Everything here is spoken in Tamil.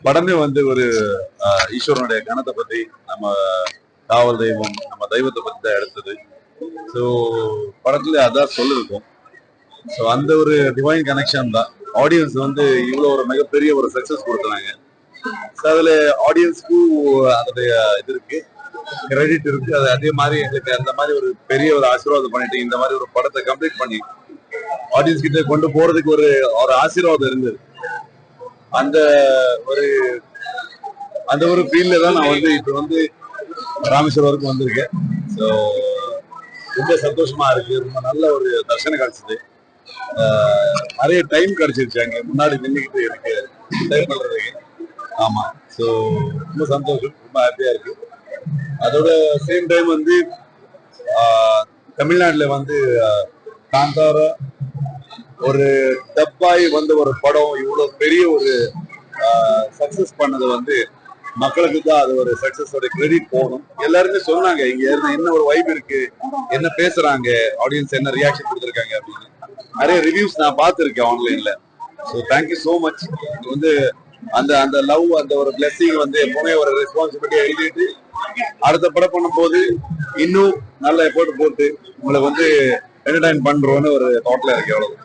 படமே வந்து ஒரு ஈஸ்வரனுடைய கணத்தை பத்தி, நம்ம காவல் தெய்வம், நம்ம தெய்வத்தை பத்தி தான் எடுத்தது. ஸோ படத்துல அதான் சொல்லிருக்கும். ஸோ அந்த ஒரு டிவைன் கனெக்ஷன் தான் ஆடியன்ஸ் வந்து இவ்வளவு ஒரு மிகப்பெரிய ஒரு சக்சஸ் கொடுக்குறாங்க. ஸோ அதுல ஆடியன்ஸ்க்கும் அதோடைய இது இருக்கு, கிரெடிட் இருக்கு. அது அதே மாதிரி எங்களுக்கு அந்த மாதிரி ஒரு பெரிய ஒரு ஆசீர்வாதம் பண்ணிட்டு இந்த மாதிரி ஒரு படத்தை கம்ப்ளீட் பண்ணி ஆடியன்ஸ் கிட்ட கொண்டு போறதுக்கு ஒரு ஒரு ஆசீர்வாதம் இருந்தது. அந்த ஒரு அந்த ஒரு ஃபீல்ட்ல தான் நான் வந்து இப்ப வந்து ராமேஸ்வரம் வரைக்கும் வந்திருக்கேன். ஸோ ரொம்ப சந்தோஷமா இருக்கு. ரொம்ப நல்ல ஒரு தர்சனம் கிடைச்சது. நிறைய டைம் கிடைச்சிருச்சு அங்க முன்னாடி நின்றுக்கிட்டு எனக்கு டைம் பண்றதுக்கு. ஆமா. ஸோ ரொம்ப சந்தோஷம், ரொம்ப ஹாப்பியா இருக்கு. அதோட சேம் டைம் வந்து தமிழ்நாட்டுல வந்து காந்தாரா ஒரு டப்பாய் வந்து ஒரு படம் இவ்வளவு பெரிய ஒரு சக்சஸ் பண்ணது வந்து மக்களுக்கு தான் அது ஒரு சக்சஸோட கிரெடிட் போகணும். எல்லாருமே சொன்னாங்க இங்க என்ன ஒரு வைப் இருக்கு, என்ன பேசுறாங்க, ஆடியன்ஸ் என்ன ரியாக்ஷன் கொடுத்துருக்காங்க அப்படின்னு நிறைய ரிவ்யூஸ் நான் பார்த்துருக்கேன் ஆன்லைன்ல. So thank you so much. இது வந்து அந்த அந்த லவ், அந்த ஒரு பிளெஸிங் வந்து எப்பவுமே ஒரு ரெஸ்பான்சிபிலிட்டியா எழுதிட்டு அடுத்த படம் பண்ணும் போது இன்னும் நல்ல எஃபோர்ட் போட்டு உங்களை வந்து என்டர்டைன் பண்றோம்னு ஒரு தாட்ல இருக்கு. எவ்வளவு